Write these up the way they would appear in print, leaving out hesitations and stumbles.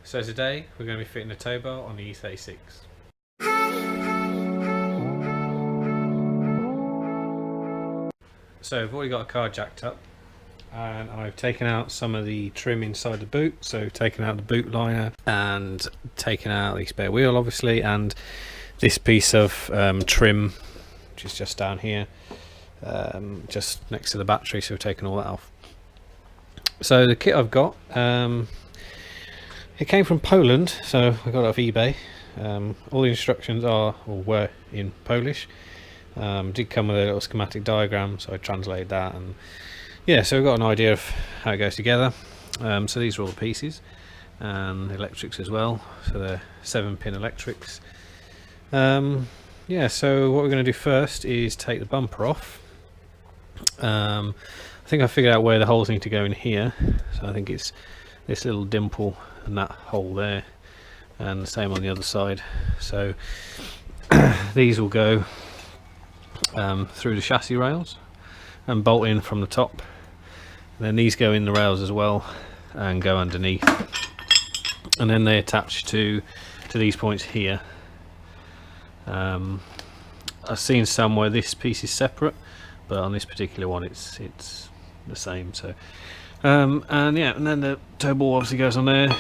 So today we're going to be fitting a tow bar on the E36. So I've already got a car jacked up and I've taken out some of the trim inside the boot, so taken out the boot liner and taken out the spare wheel obviously, and this piece of trim which is just down here, just next to the battery, so we've taken all that off. So the kit I've got, it came from Poland, so I got it off eBay. All the instructions are, or were, in Polish. Did come with a little schematic diagram, so I translated that, and yeah, so we've got an idea of how it goes together. So these are all the pieces, and electrics as well, so they're 7-pin electrics. Yeah, so what we're going to do first is take the bumper off. I think I figured out where the holes need to go in here, so I think it's this little dimple and that hole there, and the same on the other side. So these will go through the chassis rails and bolt in from the top, and then these go in the rails as well and go underneath, and then they attach to these points here. I've seen some where this piece is separate, but on this particular one it's the same. So and yeah, and then the tow ball obviously goes on there,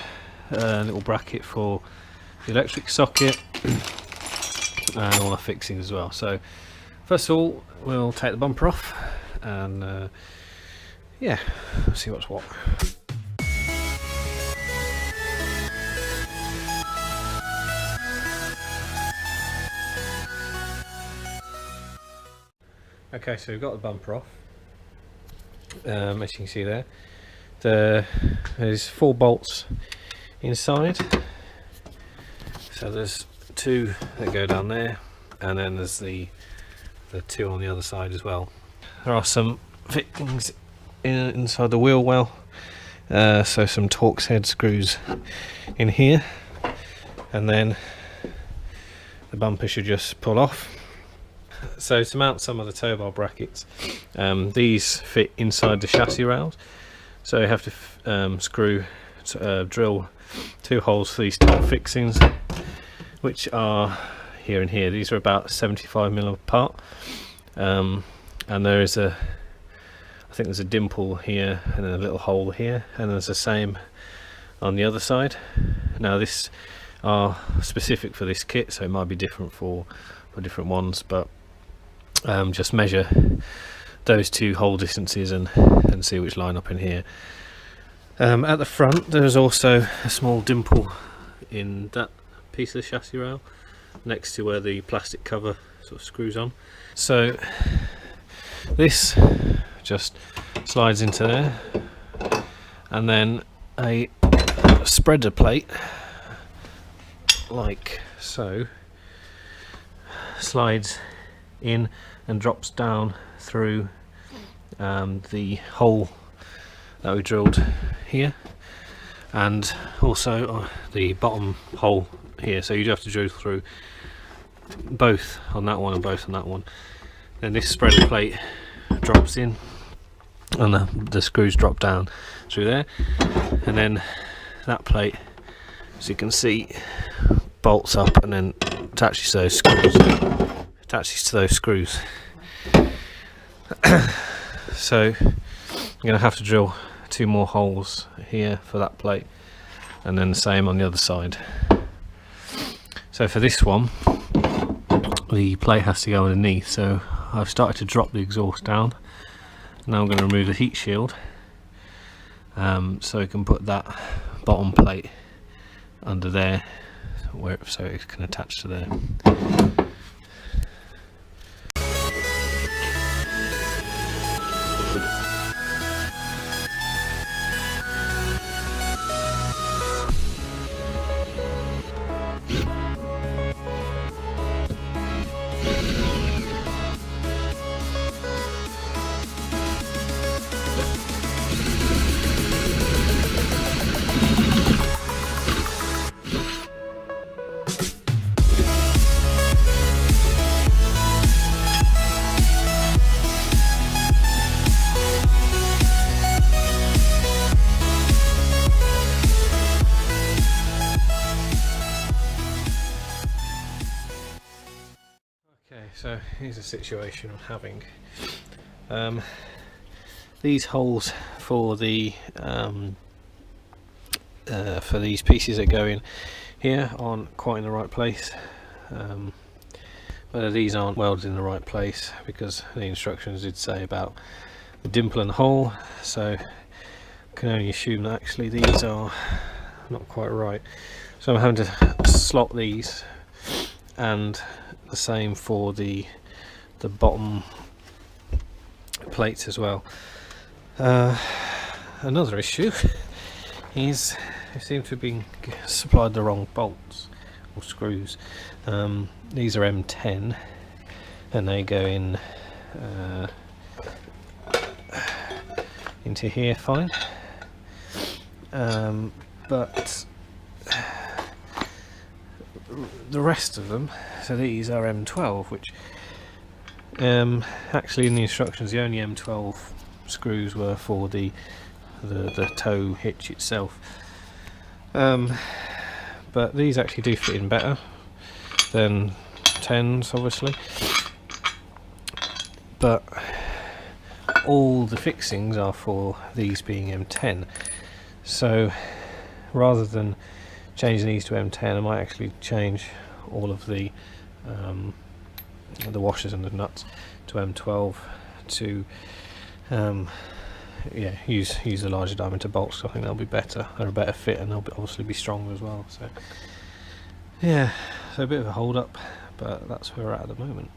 a little bracket for the electric socket and all the fixings as well. So first of all we'll take the bumper off and yeah, see what's what. Okay, so we've got the bumper off, as you can see there. There's 4 bolts inside, so there's 2 that go down there, and then there's the 2 on the other side as well. There are some fittings inside the wheel well, so some Torx head screws in here, and then the bumper should just pull off. So to mount some of the tow bar brackets, these fit inside the chassis rails, so you have to drill 2 holes for these top fixings, which are here and here. These are about 75mm apart, and there is I think there's a dimple here and then a little hole here, and there's the same on the other side. Now this are specific for this kit, so it might be different for different ones, but just measure those 2 hole distances and see which line up in here. At the front there's also a small dimple in that piece of the chassis rail next to where the plastic cover sort of screws on. So this just slides into there, and then a spreader plate like so slides in and drops down through the hole that we drilled here, and also the bottom hole here, so you do have to drill through both on that one and both on that one. Then this spreader plate drops in and the screws drop down through there, and then that plate, as you can see, bolts up and then attaches to those screws. So I'm going to have to drill 2 more holes here for that plate, and then the same on the other side. So for this one the plate has to go underneath, so I've started to drop the exhaust down. Now I'm going to remove the heat shield, so we can put that bottom plate under there so it can attach to there. so here's a situation I'm having. These holes for the for these pieces that go in here aren't quite in the right place. But these aren't welded in the right place because the instructions did say about the dimple and the hole, so I can only assume that actually these are not quite right. So I'm having to slot these, and the same for the bottom plates as well. Another issue is they seem to have been supplied the wrong bolts or screws. These are M10 and they go in into here fine, but the rest of them, so these are M12, which actually in the instructions the only M12 screws were for the toe hitch itself, but these actually do fit in better than 10s obviously, but all the fixings are for these being M10, so rather than changing these to M10 I might actually change all of the washers and the nuts to M12 to yeah, use the larger diameter bolts. So I think they'll be better, they're a better fit, and they'll obviously be stronger as well. So yeah, so a bit of a hold up, but that's where we're at the moment.